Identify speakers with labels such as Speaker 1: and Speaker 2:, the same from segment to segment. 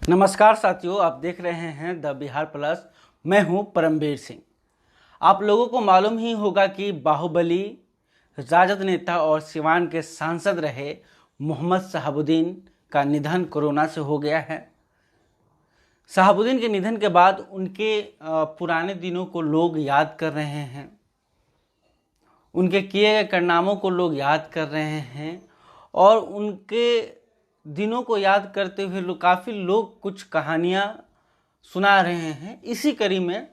Speaker 1: नमस्कार साथियों, आप देख रहे हैं द बिहार प्लस। मैं हूं परमवीर सिंह। आप लोगों को मालूम ही होगा कि बाहुबली राजद नेता और सिवान के सांसद रहे मोहम्मद शहाबुद्दीन का निधन कोरोना से हो गया है। शहाबुद्दीन के निधन के बाद उनके पुराने दिनों को लोग याद कर रहे हैं, उनके किए गए कारनामों को लोग याद कर रहे हैं और उनके दिनों को याद करते हुए काफ़ी लोग कुछ कहानियाँ सुना रहे हैं। इसी कड़ी में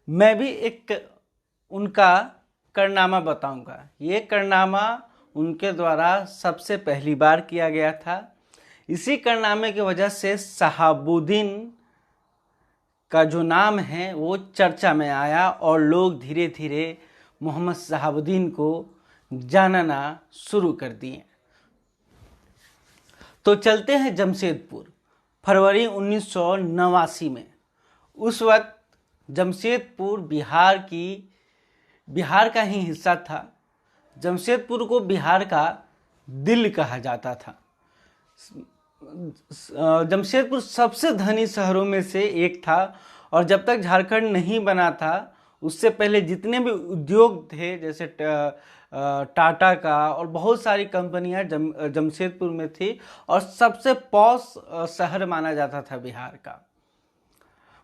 Speaker 1: मैं भी एक उनका कारनामा बताऊंगा। ये कारनामा उनके द्वारा सबसे पहली बार किया गया था। इसी कारनामे की वजह से शहाबुद्दीन का जो नाम है वो चर्चा में आया और लोग धीरे धीरे मोहम्मद शहाबुद्दीन को जानना शुरू कर दिए। तो चलते हैं जमशेदपुर। फरवरी 1989 में, उस वक्त जमशेदपुर बिहार का ही हिस्सा था। जमशेदपुर को बिहार का दिल कहा जाता था। जमशेदपुर सबसे धनी शहरों में से एक था और जब तक झारखंड नहीं बना था उससे पहले जितने भी उद्योग थे, जैसे टाटा का और बहुत सारी कंपनियां जमशेदपुर में थी और सबसे पॉश शहर माना जाता था बिहार का।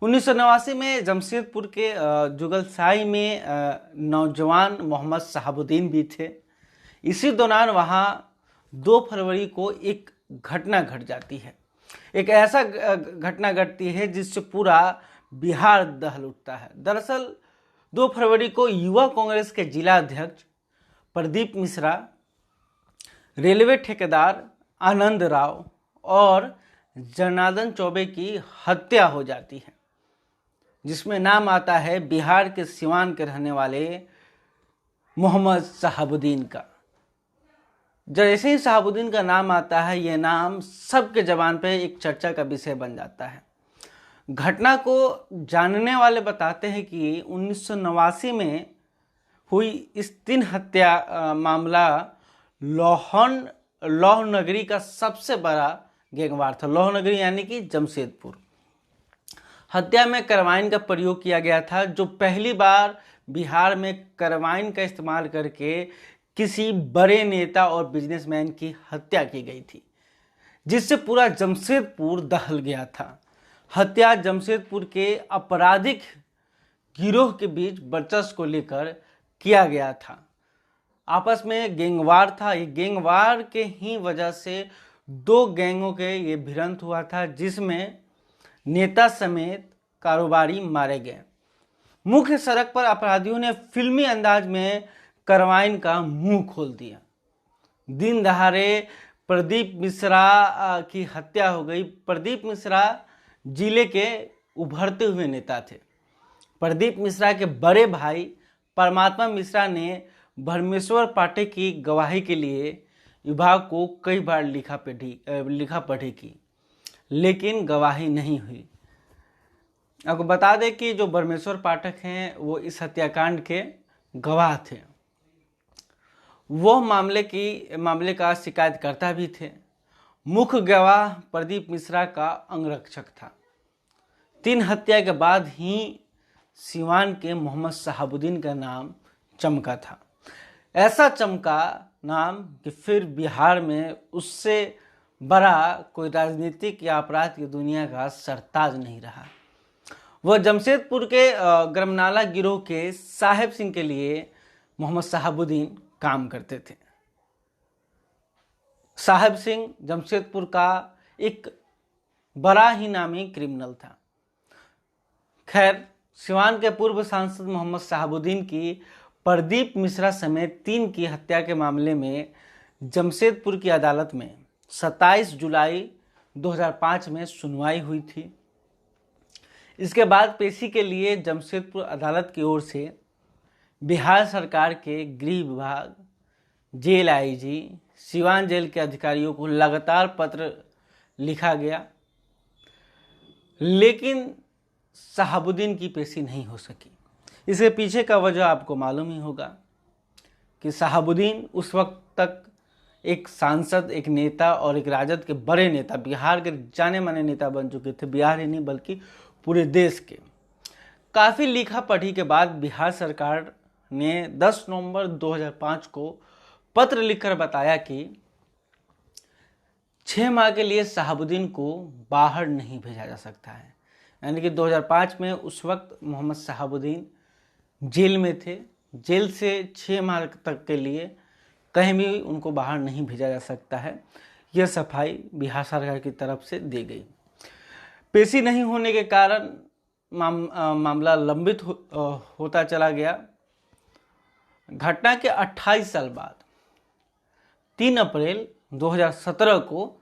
Speaker 1: 1989 में जमशेदपुर के जुगलसाई में नौजवान मोहम्मद शहाबुद्दीन भी थे। इसी दौरान वहाँ 2 फरवरी को एक घटना घट जाती है। एक ऐसा घटना घटती है जिससे पूरा बिहार दहल उठता है। दरअसल 2 फरवरी को युवा कांग्रेस के जिला अध्यक्ष प्रदीप मिश्रा, रेलवे ठेकेदार आनंद राव और जनार्दन चौबे की हत्या हो जाती है, जिसमें नाम आता है बिहार के सिवान के रहने वाले मोहम्मद शहाबुद्दीन का। जैसे ही शहाबुद्दीन का नाम आता है, यह नाम सबके जबान पे एक चर्चा का विषय बन जाता है। घटना को जानने वाले बताते हैं कि 1989 में हुई इस 3 हत्या मामला लौह नगरी का सबसे बड़ा गैंगवार था। लौह नगरी यानी कि जमशेदपुर। हत्या में कार्बाइन का प्रयोग किया गया था, जो पहली बार बिहार में कार्बाइन का इस्तेमाल करके किसी बड़े नेता और बिजनेसमैन की हत्या की गई थी, जिससे पूरा जमशेदपुर दहल गया था। हत्या जमशेदपुर के आपराधिक गिरोह के बीच वर्चस्व को लेकर किया गया था। आपस में गैंगवार था। ये गैंगवार के ही वजह से 2 गैंगों के ये भिड़ंत हुआ था, जिसमें नेता समेत कारोबारी मारे गए। मुख्य सड़क पर अपराधियों ने फिल्मी अंदाज में कार्बाइन का मुंह खोल दिया। दिन दहाड़े प्रदीप मिश्रा की हत्या हो गई। प्रदीप मिश्रा जिले के उभरते हुए नेता थे। प्रदीप मिश्रा के बड़े भाई परमात्मा मिश्रा ने भरमेश्वर पाठक की गवाही के लिए विभाग को कई बार लिखा पढ़ी की, लेकिन गवाही नहीं हुई। आपको बता दें कि जो भरमेश्वर पाठक हैं वो इस हत्याकांड के गवाह थे। वो मामले का शिकायतकर्ता भी थे। मुख्य गवाह प्रदीप मिश्रा का अंगरक्षक था। 3 हत्या के बाद ही सिवान के मोहम्मद शहाबुद्दीन का नाम चमका था। ऐसा चमका नाम कि फिर बिहार में उससे बड़ा कोई राजनीतिक या अपराध की दुनिया का सरताज नहीं रहा। वह जमशेदपुर के गरमनाला गिरोह के साहेब सिंह के लिए मोहम्मद शहाबुद्दीन काम करते थे। साहेब सिंह जमशेदपुर का एक बड़ा ही नामी क्रिमिनल था। खैर, सिवान के पूर्व सांसद मोहम्मद शहाबुद्दीन की प्रदीप मिश्रा समेत 3 की हत्या के मामले में जमशेदपुर की अदालत में 27 जुलाई 2005 में सुनवाई हुई थी। इसके बाद पेशी के लिए जमशेदपुर अदालत की ओर से बिहार सरकार के गृह विभाग, जेल आईजी, सिवान जेल के अधिकारियों को लगातार पत्र लिखा गया, लेकिन शहाबुद्दीन की पेशी नहीं हो सकी। इसके पीछे का वजह आपको मालूम ही होगा कि शहाबुद्दीन उस वक्त तक एक सांसद, एक नेता और एक राजद के बड़े नेता, बिहार के जाने माने नेता बन चुके थे। बिहार ही नहीं बल्कि पूरे देश के। काफ़ी लिखा पढ़ी के बाद बिहार सरकार ने 10 नवंबर 2005 को पत्र लिखकर बताया कि 6 माह के लिए शहाबुद्दीन को बाहर नहीं भेजा जा सकता है। यानी कि 2005 में उस वक्त मोहम्मद शहाबुद्दीन जेल में थे। जेल से 6 माह तक के लिए कहीं भी उनको बाहर नहीं भेजा जा सकता है। यह सफाई बिहार सरकार की तरफ से दी गई। पेशी नहीं होने के कारण मामला लंबित होता चला गया। घटना के 28 साल बाद 3 अप्रैल 2017 को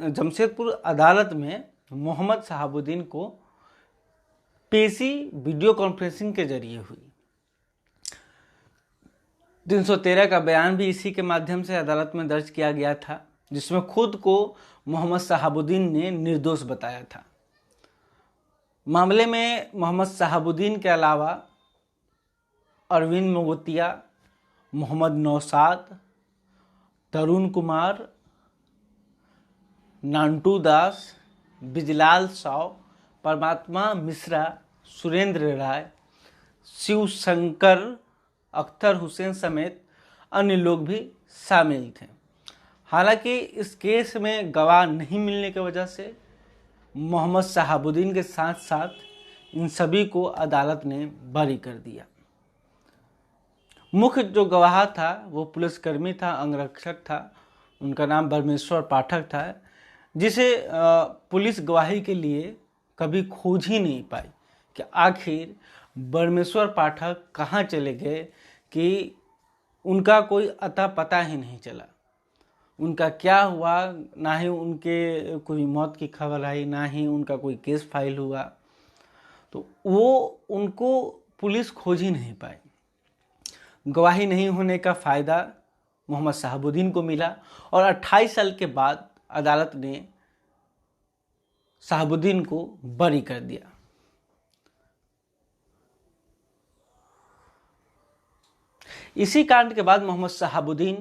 Speaker 1: जमशेदपुर अदालत में मोहम्मद शहाबुद्दीन को पेशी वीडियो कॉन्फ्रेंसिंग के जरिए हुई। 313 का बयान भी इसी के माध्यम से अदालत में दर्ज किया गया था, जिसमें खुद को मोहम्मद शहाबुद्दीन ने निर्दोष बताया था। मामले में मोहम्मद शहाबुद्दीन के अलावा अरविंद मोगतिया, मोहम्मद नौशाद, तरुण कुमार, नांटू दास, बिजलाल साव, परमात्मा मिश्रा, सुरेंद्र राय, शिव शंकर, अख्तर हुसैन समेत अन्य लोग भी शामिल थे। हालांकि इस केस में गवाह नहीं मिलने की वजह से मोहम्मद शहाबुद्दीन के साथ साथ इन सभी को अदालत ने बरी कर दिया। मुख्य जो गवाह था वो पुलिसकर्मी था, अंगरक्षक था। उनका नाम बरमेश्वर पाठक था, जिसे पुलिस गवाही के लिए कभी खोज ही नहीं पाई कि आखिर बरमेश्वर पाठक कहाँ चले गए, कि उनका कोई अता पता ही नहीं चला। उनका क्या हुआ, ना ही उनके कोई मौत की खबर आई, ना ही उनका कोई केस फाइल हुआ। तो वो उनको पुलिस खोज ही नहीं पाई। गवाही नहीं होने का फ़ायदा मोहम्मद शहाबुद्दीन को मिला और 28 साल के बाद अदालत ने शहाबुद्दीन को बरी कर दिया। इसी कांड के बाद मोहम्मद शहाबुद्दीन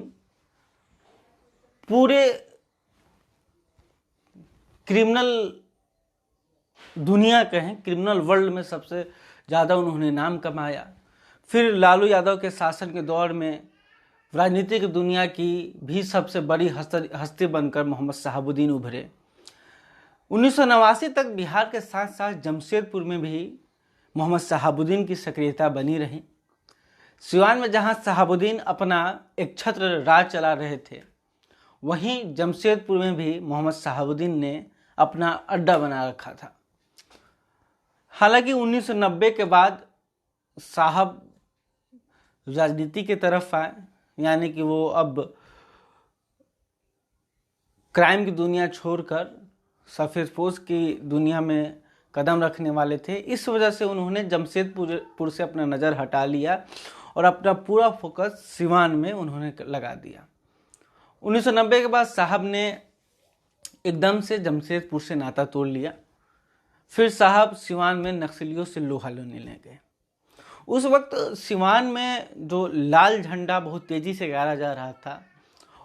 Speaker 1: पूरे क्रिमिनल दुनिया के हैं, क्रिमिनल वर्ल्ड में सबसे ज़्यादा उन्होंने नाम कमाया। फिर लालू यादव के शासन के दौर में राजनीतिक दुनिया की भी सबसे बड़ी हस्ती बनकर मोहम्मद शहाबुद्दीन उभरे। 1989 तक बिहार के साथ साथ जमशेदपुर में भी मोहम्मद शहाबुद्दीन की सक्रियता बनी रही। सिवान में जहां शहाबुद्दीन अपना एक छत्र राज चला रहे थे, वहीं जमशेदपुर में भी मोहम्मद शहाबुद्दीन ने अपना अड्डा बना रखा था। हालांकि 1990 के बाद साहब राजनीति की तरफ आए, यानी कि वो अब क्राइम की दुनिया छोड़कर सफेदपोश की दुनिया में कदम रखने वाले थे। इस वजह से उन्होंने जमशेदपुर से अपना नज़र हटा लिया और अपना पूरा फोकस सिवान में उन्होंने लगा दिया। 1990 के बाद साहब ने एकदम से जमशेदपुर से नाता तोड़ लिया। फिर साहब सिवान में नक्सलियों से लोहा लेने गए। उस वक्त सिवान में जो लाल झंडा बहुत तेज़ी से गाड़ा जा रहा था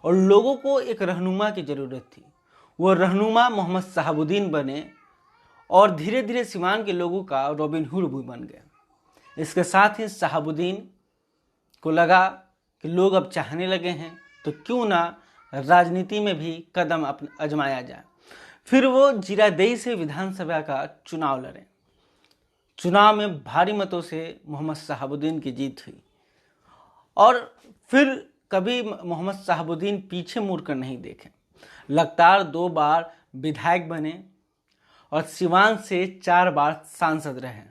Speaker 1: और लोगों को एक रहनुमा की ज़रूरत थी। वो रहनुमा मोहम्मद शहाबुद्दीन बने और धीरे धीरे सिवान के लोगों का रॉबिन हुड भी बन गए। इसके साथ ही शहाबुद्दीन को लगा कि लोग अब चाहने लगे हैं, तो क्यों ना राजनीति में भी कदम आजमाया जाए। फिर वो जीरादेई से विधानसभा का चुनाव लड़े। चुनाव में भारी मतों से मोहम्मद शहाबुद्दीन की जीत हुई और फिर कभी मोहम्मद शहाबुद्दीन पीछे मुड़कर नहीं देखे। लगातार 2 बार विधायक बने और सिवान से 4 बार सांसद रहे।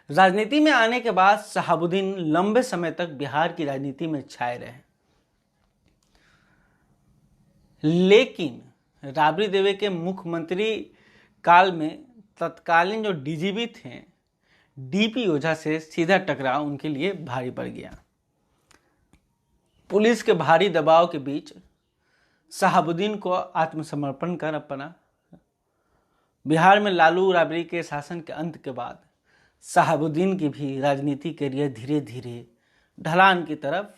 Speaker 1: राजनीति में आने के बाद शहाबुद्दीन लंबे समय तक बिहार की राजनीति में छाए रहे। लेकिन राबड़ी देवी के मुख्यमंत्री काल में तत्कालीन जो डीजीपी थे, डीपी ओझा से सीधा टकराव उनके लिए भारी पड़ गया। पुलिस के भारी दबाव के बीच शहाबुद्दीन को आत्मसमर्पण कर अपना बिहार में लालू राबड़ी के शासन के अंत के बाद शहाबुद्दीन की भी राजनीति करियर धीरे धीरे ढलान की तरफ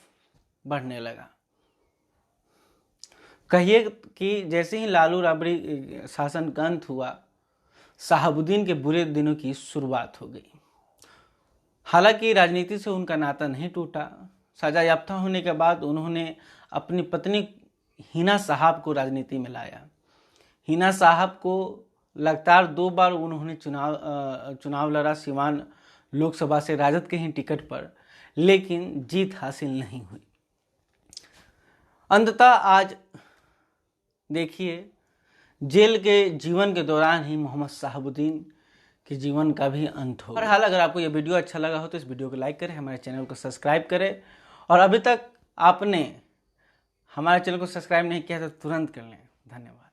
Speaker 1: बढ़ने लगा। कहिए कि जैसे ही लालू राबड़ी शासन का अंत हुआ, शहाबुद्दीन के बुरे दिनों की शुरुआत हो गई। हालांकि राजनीति से उनका नाता नहीं टूटा। सजा याफ्ता होने के बाद उन्होंने अपनी पत्नी हिना साहब को राजनीति में लाया। हिना साहब को लगातार 2 बार उन्होंने चुनाव लड़ा सिवान लोकसभा से राजद के ही टिकट पर, लेकिन जीत हासिल नहीं हुई। अंततः आज देखिए, जेल के जीवन के दौरान ही मोहम्मद शहाबुद्दीन के जीवन का भी अंत हो। बहरहाल अगर आपको यह वीडियो अच्छा लगा हो तो इस वीडियो को लाइक करें, हमारे चैनल को सब्सक्राइब करें, और अभी तक आपने हमारे चैनल को सब्सक्राइब नहीं किया तो तुरंत कर लें। धन्यवाद।